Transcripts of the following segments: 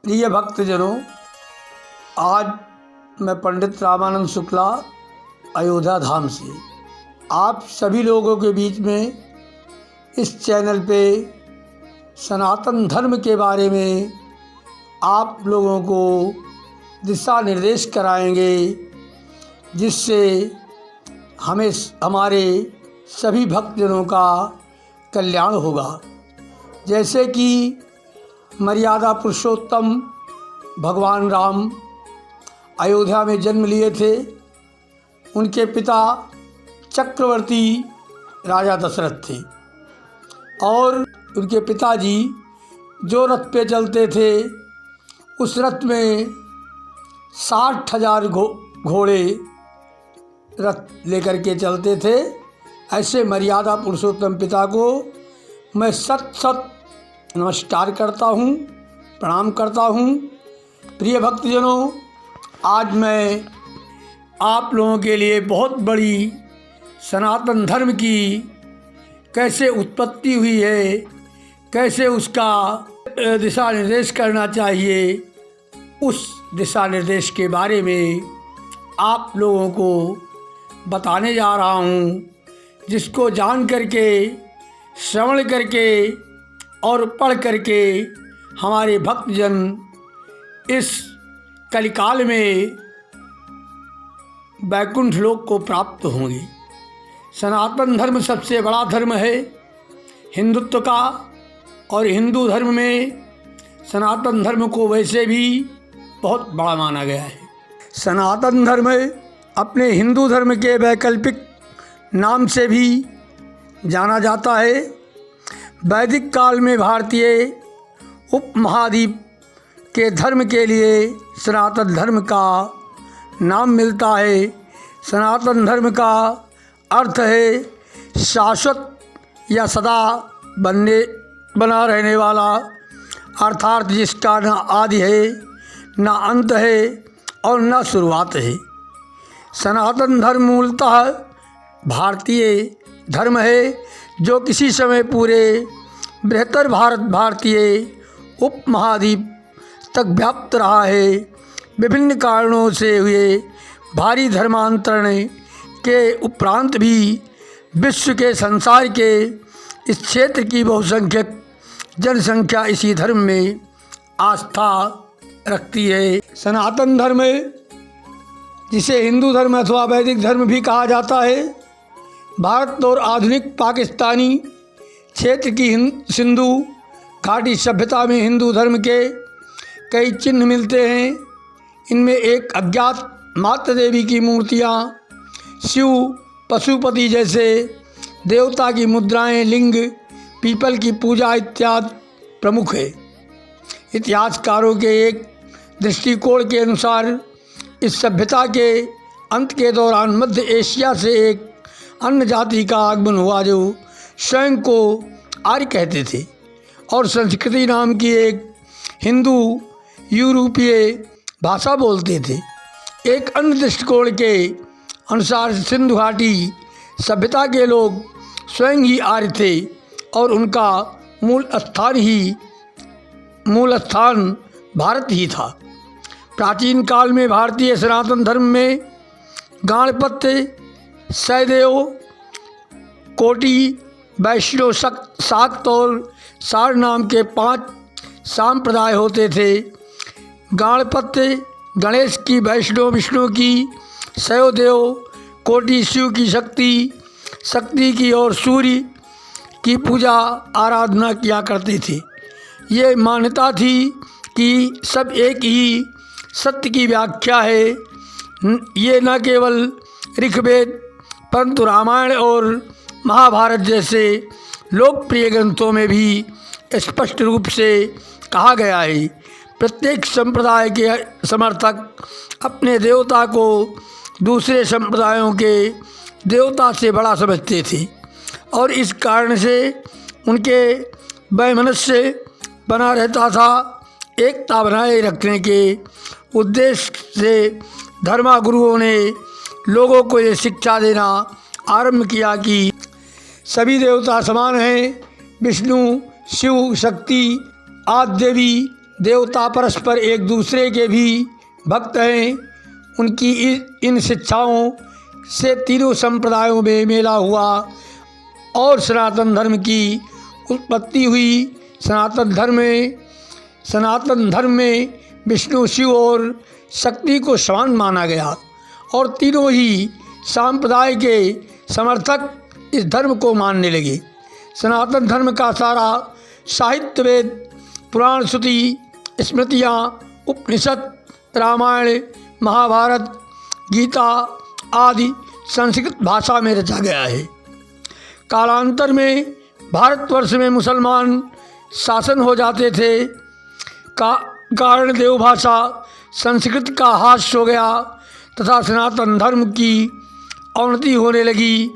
प्रिय भक्तजनों, आज मैं पंडित रामानंद शुक्ला अयोध्या धाम से आप सभी लोगों के बीच में इस चैनल पे सनातन धर्म के बारे में आप लोगों को दिशा निर्देश कराएंगे, जिससे हमें हमारे सभी भक्तजनों का कल्याण होगा। जैसे कि मर्यादा पुरुषोत्तम भगवान राम अयोध्या में जन्म लिए थे। उनके पिता चक्रवर्ती राजा दशरथ थे और उनके पिताजी जो रथ पे चलते थे, उस रथ में 60,000 घोड़े रथ लेकर के चलते थे। ऐसे मर्यादा पुरुषोत्तम पिता को मैं सत नमस्कार करता हूँ, प्रणाम करता हूँ। प्रिय भक्तजनों, आज मैं आप लोगों के लिए बहुत बड़ी सनातन धर्म की कैसे उत्पत्ति हुई है, कैसे उसका दिशा निर्देश करना चाहिए, उस दिशा निर्देश के बारे में आप लोगों को बताने जा रहा हूँ, जिसको जान करके, श्रवण करके और पढ़ करके हमारे भक्तजन इस कलिकाल में वैकुंठ लोक को प्राप्त होंगे। सनातन धर्म सबसे बड़ा धर्म है हिंदुत्व का, और हिंदू धर्म में सनातन धर्म को वैसे भी बहुत बड़ा माना गया है। सनातन धर्म अपने हिंदू धर्म के वैकल्पिक नाम से भी जाना जाता है। वैदिक काल में भारतीय उपमहाद्वीप के धर्म के लिए सनातन धर्म का नाम मिलता है। सनातन धर्म का अर्थ है शाश्वत या सदा बना रहने वाला, अर्थात जिसका न आदि है, न अंत है और न शुरुआत है। सनातन धर्म मूलतः भारतीय धर्म है, जो किसी समय पूरे बृहत्तर भारतीय उपमहाद्वीप तक व्याप्त रहा है। विभिन्न कारणों से हुए भारी धर्मांतरण के उपरांत भी विश्व के संसार के इस क्षेत्र की बहुसंख्यक जनसंख्या इसी धर्म में आस्था रखती है। सनातन धर्म, जिसे हिंदू धर्म अथवा वैदिक धर्म भी कहा जाता है, भारत और आधुनिक पाकिस्तानी क्षेत्र की सिंधु घाटी सभ्यता में हिंदू धर्म के कई चिन्ह मिलते हैं। इनमें एक अज्ञात माता देवी की मूर्तियाँ, शिव, पशुपति जैसे देवता की मुद्राएं, लिंग, पीपल की पूजा इत्यादि प्रमुख है। इतिहासकारों के एक दृष्टिकोण के अनुसार इस सभ्यता के अंत के दौरान मध्य एशिया से एक अन्य जाति का आगमन हुआ, जो स्वयं को आर्य कहते थे और संस्कृति नाम की एक हिंदू यूरोपीय भाषा बोलते थे। एक अन्य दृष्टिकोण के अनुसार सिंधु घाटी सभ्यता के लोग स्वयं ही आर्य थे और उनका मूल स्थान भारत ही था। प्राचीन काल में भारतीय सनातन धर्म में गाणपत्य, सैदेव, कोटि, वैष्णव, शाक्त और सार नाम के 5 संप्रदाय होते थे। गाणपत्य गणेश की, वैष्णव विष्णु की, शैवदेव कोटि शिव की शक्ति की और सूर्य की पूजा आराधना किया करते थे। ये मान्यता थी कि सब एक ही सत्य की व्याख्या है। ये न केवल ऋग्वेद परंतु रामायण और महाभारत जैसे लोकप्रिय ग्रंथों में भी स्पष्ट रूप से कहा गया है। प्रत्येक संप्रदाय के समर्थक अपने देवता को दूसरे संप्रदायों के देवता से बड़ा समझते थे और इस कारण से उनके वैमनस्य बना रहता था। एकता बनाए रखने के उद्देश्य से धर्मगुरुओं ने लोगों को ये शिक्षा देना आरंभ किया कि सभी देवता समान हैं। विष्णु, शिव, शक्ति, आदि देवी देवता परस्पर एक दूसरे के भी भक्त हैं। उनकी इन शिक्षाओं से तीनों संप्रदायों में मेला हुआ और सनातन धर्म की उत्पत्ति हुई। सनातन धर्म में विष्णु, शिव और शक्ति को समान माना गया और तीनों ही संप्रदाय के समर्थक इस धर्म को मानने लगे। सनातन धर्म का सारा साहित्य, वेद, पुराण, श्रुति, स्मृतियाँ, उपनिषद, रामायण, महाभारत, गीता आदि संस्कृत भाषा में रचा गया है। कालांतर में भारतवर्ष में मुसलमान शासन हो जाते थे कारण देवभाषा संस्कृत का ह्रास हो गया तथा सनातन धर्म की अवनति होने लगी।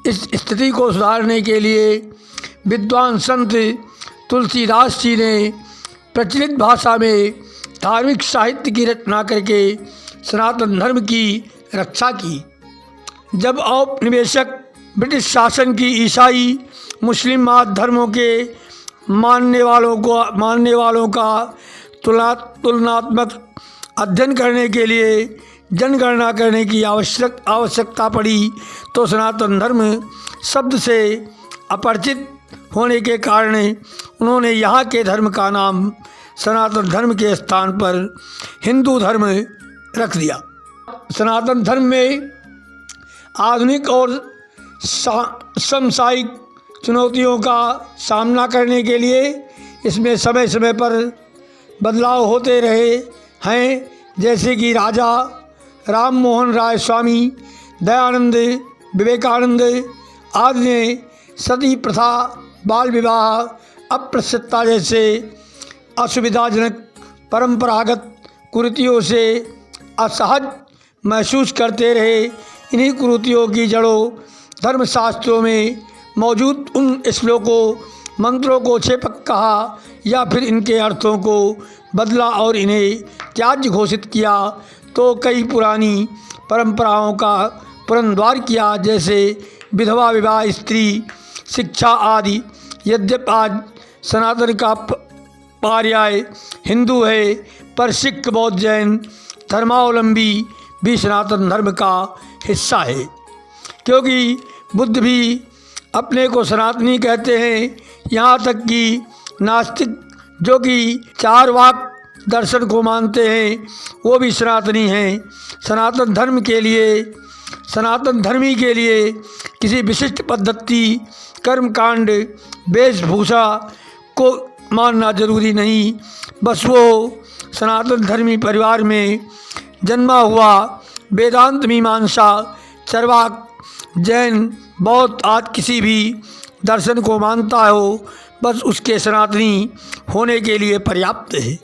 इस स्थिति को सुधारने के लिए विद्वान संत तुलसीदास जी ने प्रचलित भाषा में धार्मिक साहित्य की रचना करके सनातन धर्म की रक्षा की। जब औपनिवेशक ब्रिटिश शासन की ईसाई, मुस्लिम आदि धर्मों के मानने वालों का तुलनात्मक अध्ययन करने के लिए जनगणना करने की आवश्यकता पड़ी तो सनातन धर्म शब्द से अपरिचित होने के कारण उन्होंने यहाँ के धर्म का नाम सनातन धर्म के स्थान पर हिंदू धर्म रख दिया। सनातन धर्म में आधुनिक और समसामयिक चुनौतियों का सामना करने के लिए इसमें समय समय पर बदलाव होते रहे हैं, जैसे कि राजा राम मोहन राय स्वामी, दयानंद, विवेकानंद आदि ने सती प्रथा, बाल विवाह, अप्रसन्नता जैसे असुविधाजनक परंपरागत कुरीतियों से असहज महसूस करते रहे। इन्हीं कुरीतियों की जड़ों धर्मशास्त्रों में मौजूद उन श्लोकों, मंत्रों को छेपक कहा या फिर इनके अर्थों को बदला और इन्हें त्याज्य घोषित किया तो कई पुरानी परंपराओं का पुनरुद्धार किया, जैसे विधवा विवाह, स्त्री शिक्षा आदि। यद्यपि आज सनातन का पर्याय हिंदू है, पर सिख, बौद्ध, जैन धर्मावलंबी भी सनातन धर्म का हिस्सा है, क्योंकि बुद्ध भी अपने को सनातनी कहते हैं। यहाँ तक कि नास्तिक, जो कि चार वाक दर्शन को मानते हैं, वो भी सनातनी हैं। सनातन धर्मी के लिए किसी विशिष्ट पद्धति, कर्मकांड, वेशभूषा को मानना जरूरी नहीं, बस वो सनातन धर्मी परिवार में जन्मा हुआ वेदांत, मीमांसा, चरवाक, जैन, बौद्ध आदि किसी भी दर्शन को मानता हो, बस उसके सनातनी होने के लिए पर्याप्त है।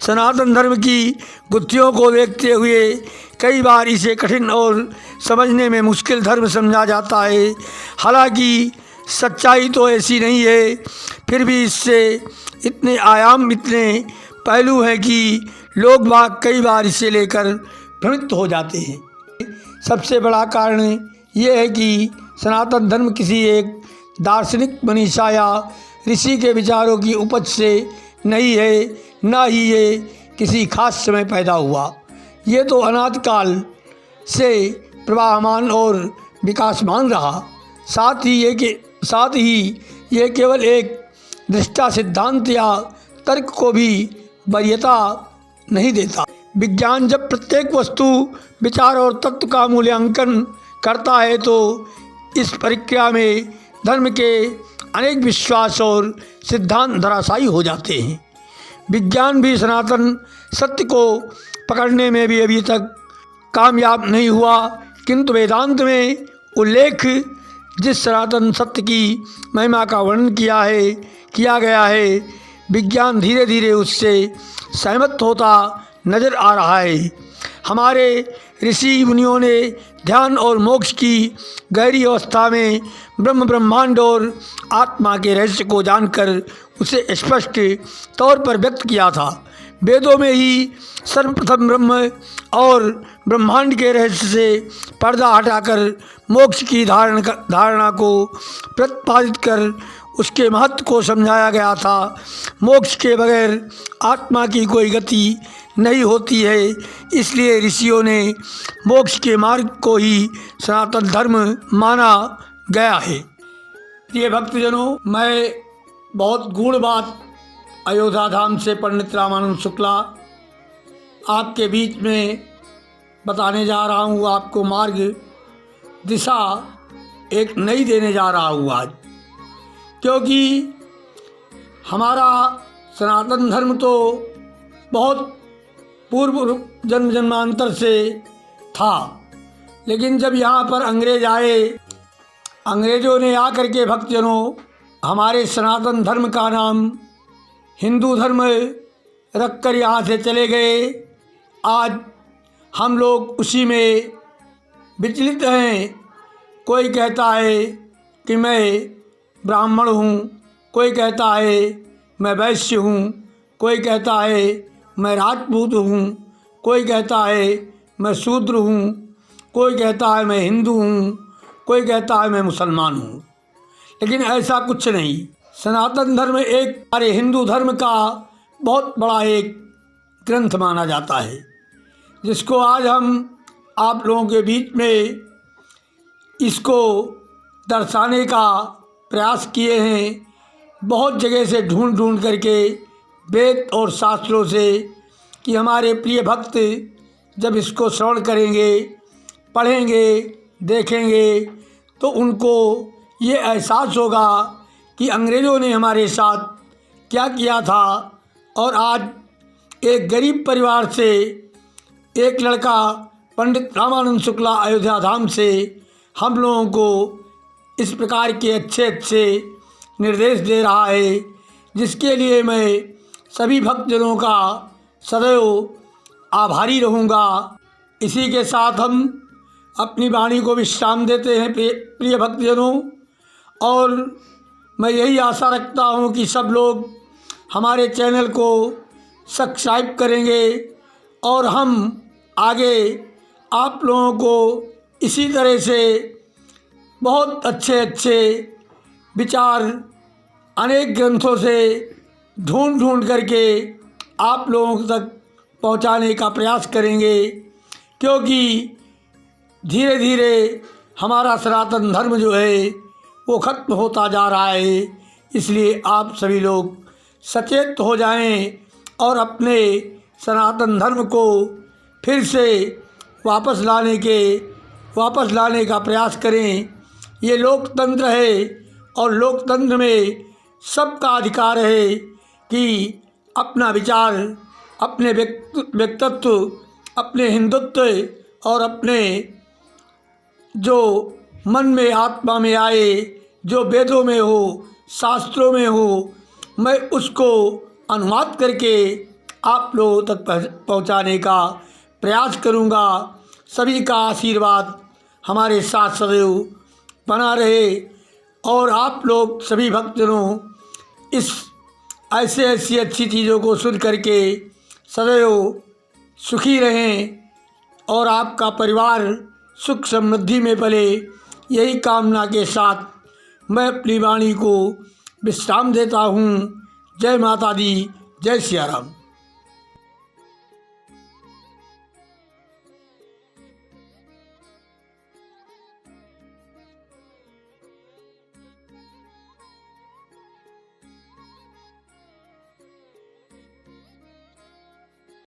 सनातन धर्म की गुत्थियों को देखते हुए कई बार इसे कठिन और समझने में मुश्किल धर्म समझा जाता है। हालांकि सच्चाई तो ऐसी नहीं है, फिर भी इससे इतने आयाम, इतने पहलू हैं कि लोग बाग कई बार इसे लेकर भ्रमित हो जाते हैं। सबसे बड़ा कारण ये है कि सनातन धर्म किसी एक दार्शनिक, मनीषा या ऋषि के विचारों की उपज से नहीं है, ना ही ये किसी खास समय पैदा हुआ। ये तो अनादिकाल से प्रवाहमान और विकासमान रहा। साथ ही ये केवल एक दृष्टा, सिद्धांत या तर्क को भी वरीयता नहीं देता। विज्ञान जब प्रत्येक वस्तु, विचार और तत्व का मूल्यांकन करता है तो इस प्रक्रिया में धर्म के अनेक विश्वास और सिद्धांत धराशायी हो जाते हैं। विज्ञान भी सनातन सत्य को पकड़ने में भी अभी तक कामयाब नहीं हुआ, किंतु वेदांत में उल्लेख जिस सनातन सत्य की महिमा का वर्णन किया गया है, विज्ञान धीरे धीरे उससे सहमत होता नजर आ रहा है। हमारे ऋषि मुनियों ने ध्यान और मोक्ष की गहरी अवस्था में ब्रह्मांड और आत्मा के रहस्य को जानकर उसे स्पष्ट तौर पर व्यक्त किया था। वेदों में ही सर्वप्रथम ब्रह्म और ब्रह्मांड के रहस्य से पर्दा हटाकर मोक्ष की धारणा को प्रतिपादित कर उसके महत्व को समझाया गया था। मोक्ष के बगैर आत्मा की कोई गति नहीं होती है, इसलिए ऋषियों ने मोक्ष के मार्ग को ही सनातन धर्म माना गया है। प्रिय भक्तजनों, मैं बहुत गूढ़ बात अयोध्या धाम से पंडित रामानंद शुक्ला आपके बीच में बताने जा रहा हूँ। आपको मार्ग दिशा एक नई देने जा रहा हूँ आज, क्योंकि हमारा सनातन धर्म तो बहुत पूर्व जन्म जन्मांतर से था, लेकिन जब यहाँ पर अंग्रेज आए, अंग्रेज़ों ने आकर के भक्तजनों हमारे सनातन धर्म का नाम हिंदू धर्म रखकर यहाँ से चले गए। आज हम लोग उसी में विचलित हैं। कोई कहता है कि मैं ब्राह्मण हूँ, कोई कहता है मैं वैश्य हूँ, कोई कहता है मैं राजपूत हूँ, कोई कहता है मैं शूद्र हूँ, कोई कहता है मैं हिंदू हूँ, कोई कहता है मैं मुसलमान हूँ। लेकिन ऐसा कुछ नहीं। सनातन धर्म एक हमारे हिंदू धर्म का बहुत बड़ा एक ग्रंथ माना जाता है, जिसको आज हम आप लोगों के बीच में इसको दर्शाने का प्रयास किए हैं। बहुत जगह से ढूंढ ढूंढ करके वेद और शास्त्रों से, कि हमारे प्रिय भक्त जब इसको श्रवण करेंगे, पढ़ेंगे, देखेंगे, तो उनको ये एहसास होगा कि अंग्रेज़ों ने हमारे साथ क्या किया था। और आज एक गरीब परिवार से एक लड़का पंडित रामानंद शुक्ला अयोध्या धाम से हम लोगों को इस प्रकार के अच्छे अच्छे निर्देश दे रहा है, जिसके लिए मैं सभी भक्तजनों का सदैव आभारी रहूँगा। इसी के साथ हम अपनी वाणी को विश्राम देते हैं प्रिय भक्तजनों, और मैं यही आशा रखता हूँ कि सब लोग हमारे चैनल को सब्सक्राइब करेंगे और हम आगे आप लोगों को इसी तरह से बहुत अच्छे अच्छे विचार अनेक ग्रंथों से ढूंढ ढूंढ करके आप लोगों तक पहुंचाने का प्रयास करेंगे, क्योंकि धीरे धीरे हमारा सनातन धर्म जो है वो ख़त्म होता जा रहा है। इसलिए आप सभी लोग सचेत हो जाएं और अपने सनातन धर्म को फिर से वापस लाने का प्रयास करें। ये लोकतंत्र है और लोकतंत्र में सबका अधिकार है कि अपना विचार, अपने व्यक्तित्व, अपने हिंदुत्व और अपने जो मन में आत्मा में आए, जो वेदों में हो, शास्त्रों में हो, मैं उसको अनुवाद करके आप लोगों तक पहुंचाने का प्रयास करूंगा। सभी का आशीर्वाद हमारे साथ सदैव बना रहे और आप लोग सभी भक्तजनों इस ऐसी अच्छी चीज़ों को सुन करके सदैव सुखी रहें और आपका परिवार सुख समृद्धि में पले, यही कामना के साथ मैं अपनी वाणी को विश्राम देता हूँ। जय माता दी, जय सिया राम।